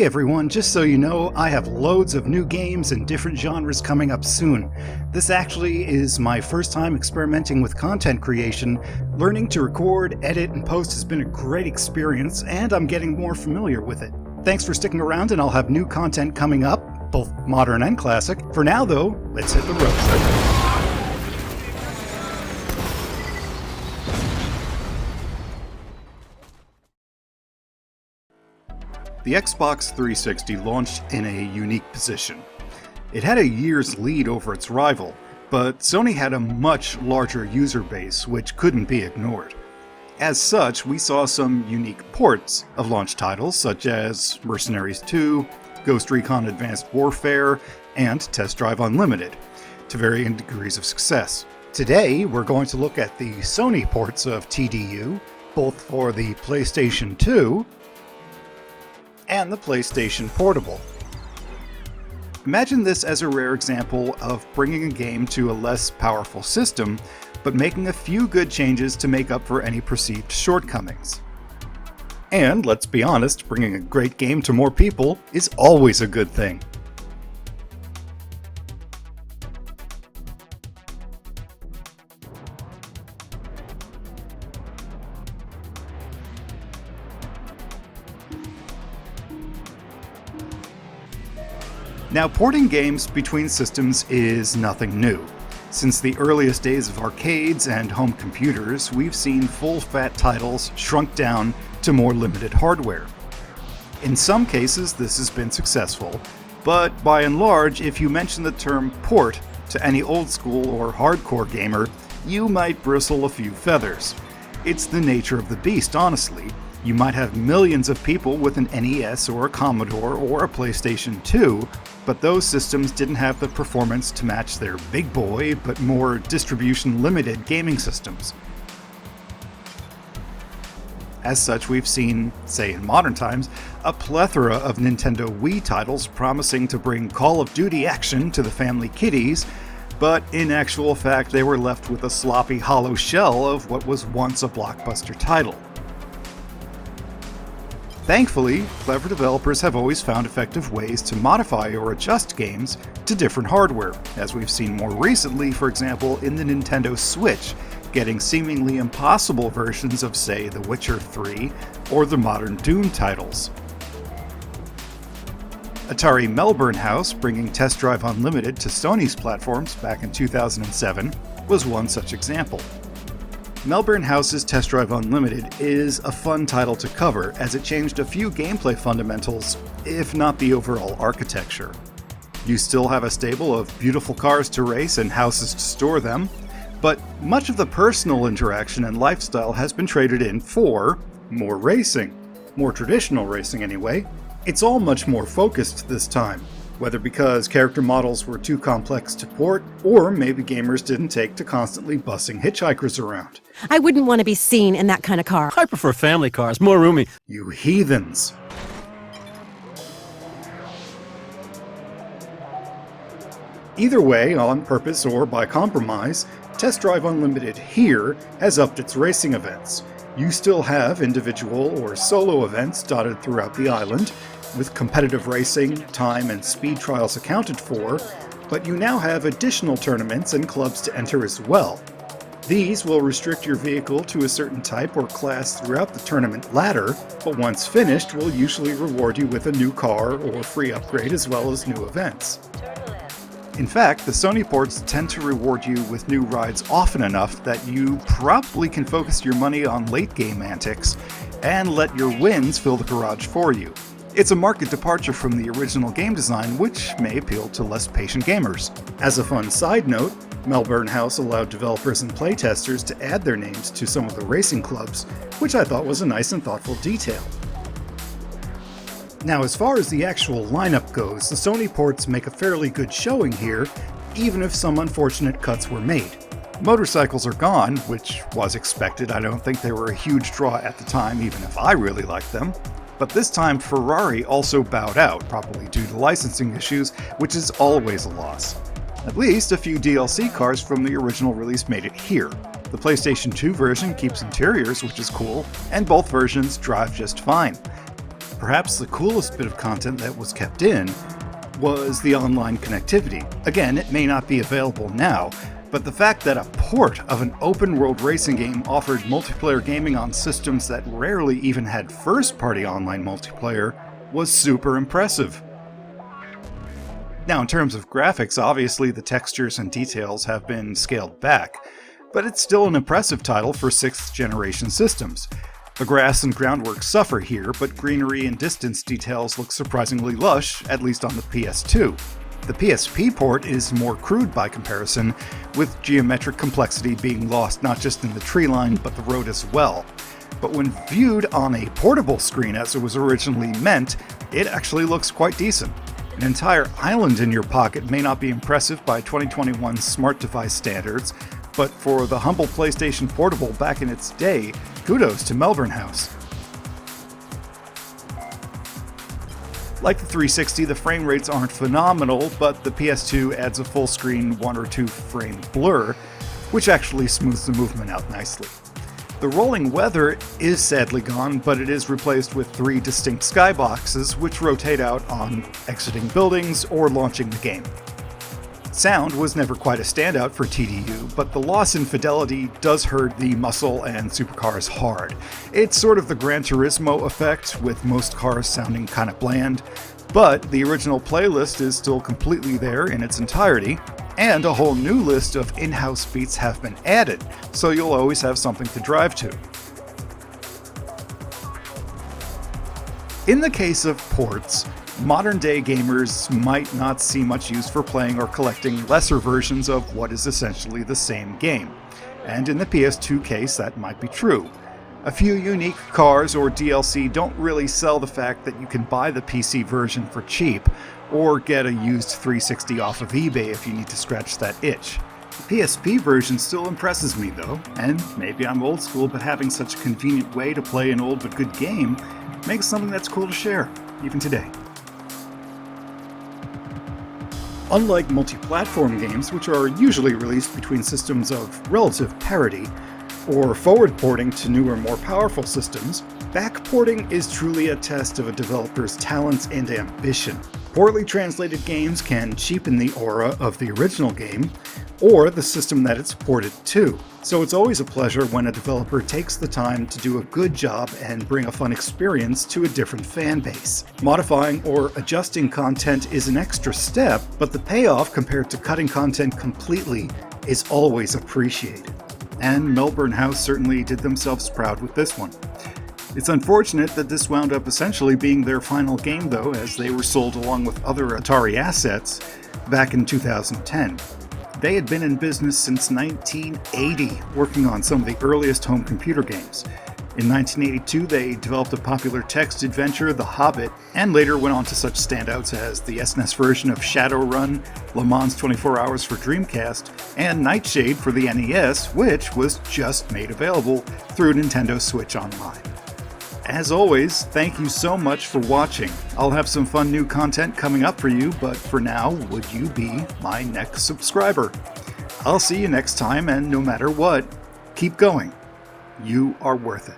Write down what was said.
Hey everyone, just so you know, I have loads of new games and different genres coming up soon. This actually is my first time experimenting with content creation. Learning to record, edit, and post has been a great experience, and I'm getting more familiar with it. Thanks for sticking around, and I'll have new content coming up, both modern and classic. For now though, let's hit the road. The Xbox 360 launched in a unique position. It had a year's lead over its rival, but Sony had a much larger user base which couldn't be ignored. As such, we saw some unique ports of launch titles such as Mercenaries 2, Ghost Recon Advanced Warfare, and Test Drive Unlimited, to varying degrees of success. Today, we're going to look at the Sony ports of TDU, both for the PlayStation 2 and the PlayStation Portable. Imagine this as a rare example of bringing a game to a less powerful system, but making a few good changes to make up for any perceived shortcomings. And let's be honest, bringing a great game to more people is always a good thing. Now, porting games between systems is nothing new. Since the earliest days of arcades and home computers, we've seen full-fat titles shrunk down to more limited hardware. In some cases, this has been successful, but by and large, if you mention the term port to any old-school or hardcore gamer, you might bristle a few feathers. It's the nature of the beast, honestly. You might have millions of people with an NES or a Commodore or a PlayStation 2, but those systems didn't have the performance to match their big boy, but more distribution-limited gaming systems. As such, we've seen, say in modern times, a plethora of Nintendo Wii titles promising to bring Call of Duty action to the family kiddies, but in actual fact they were left with a sloppy hollow shell of what was once a blockbuster title. Thankfully, clever developers have always found effective ways to modify or adjust games to different hardware, as we've seen more recently, for example, in the Nintendo Switch, getting seemingly impossible versions of, say, The Witcher 3 or the modern Doom titles. Atari Melbourne House, bringing Test Drive Unlimited to Sony's platforms back in 2007, was one such example. Melbourne House's Test Drive Unlimited is a fun title to cover, as it changed a few gameplay fundamentals, if not the overall architecture. You still have a stable of beautiful cars to race and houses to store them, but much of the personal interaction and lifestyle has been traded in for more racing. More traditional racing anyway. It's all much more focused this time, whether because character models were too complex to port, or maybe gamers didn't take to constantly bussing hitchhikers around. I wouldn't want to be seen in that kind of car. I prefer family cars, more roomy. You heathens. Either way, on purpose or by compromise, Test Drive Unlimited here has upped its racing events. You still have individual or solo events dotted throughout the island, with competitive racing, time, and speed trials accounted for, but you now have additional tournaments and clubs to enter as well. These will restrict your vehicle to a certain type or class throughout the tournament ladder, but once finished will usually reward you with a new car or free upgrade as well as new events. In fact, the Sony ports tend to reward you with new rides often enough that you probably can focus your money on late game antics and let your wins fill the garage for you. It's a marked departure from the original game design, which may appeal to less patient gamers. As a fun side note, Melbourne House allowed developers and playtesters to add their names to some of the racing clubs, which I thought was a nice and thoughtful detail. Now, as far as the actual lineup goes, the Sony ports make a fairly good showing here, even if some unfortunate cuts were made. Motorcycles are gone, which was expected. I don't think they were a huge draw at the time, even if I really liked them. But this time Ferrari also bowed out, probably due to licensing issues, which is always a loss. At least a few DLC cars from the original release made it here. The PlayStation 2 version keeps interiors, which is cool, and both versions drive just fine. perhaps the coolest bit of content that was kept in was the online connectivity. Again, it may not be available now, but the fact that a port of an open-world racing game offered multiplayer gaming on systems that rarely even had first-party online multiplayer was super impressive. Now, in terms of graphics, obviously the textures and details have been scaled back, but it's still an impressive title for 6th-generation systems. The grass and groundwork suffer here, but greenery and distance details look surprisingly lush, at least on the PS2. The PSP port is more crude by comparison, with geometric complexity being lost not just in the tree line, but the road as well. But when viewed on a portable screen as it was originally meant, it actually looks quite decent. An entire island in your pocket may not be impressive by 2021 smart device standards, but for the humble PlayStation Portable back in its day, kudos to Melbourne House. Like the 360, the frame rates aren't phenomenal, but the PS2 adds a full-screen 1 or 2 frame blur, which actually smooths the movement out nicely. The rolling weather is sadly gone, but it is replaced with 3 distinct skyboxes, which rotate out on exiting buildings or launching the game. Sound was never quite a standout for TDU, but the loss in fidelity does hurt the muscle and supercars hard. It's sort of the Gran Turismo effect, with most cars sounding kinda bland, but the original playlist is still completely there in its entirety, and a whole new list of in-house beats have been added, so you'll always have something to drive to. In the case of ports, modern-day gamers might not see much use for playing or collecting lesser versions of what is essentially the same game, and in the PS2 case that might be true. A few unique cars or DLC don't really sell the fact that you can buy the PC version for cheap, or get a used 360 off of eBay if you need to scratch that itch. The PSP version still impresses me though, and maybe I'm old school, but having such a convenient way to play an old but good game makes something that's cool to share, even today. Unlike multi-platform games, which are usually released between systems of relative parity, or forward porting to newer, more powerful systems, back porting is truly a test of a developer's talents and ambition. Poorly translated games can cheapen the aura of the original game, or the system that it's ported to. So it's always a pleasure when a developer takes the time to do a good job and bring a fun experience to a different fan base. Modifying or adjusting content is an extra step, but the payoff compared to cutting content completely is always appreciated. And Melbourne House certainly did themselves proud with this one. It's unfortunate that this wound up essentially being their final game though, as they were sold along with other Atari assets back in 2010. They had been in business since 1980, working on some of the earliest home computer games. In 1982, they developed a popular text adventure, The Hobbit, and later went on to such standouts as the SNES version of Shadowrun, Le Mans 24 Hours for Dreamcast, and Nightshade for the NES, which was just made available through Nintendo Switch Online. As always, thank you so much for watching. I'll have some fun new content coming up for you, but for now, would you be my next subscriber? I'll see you next time, and no matter what, keep going. You are worth it.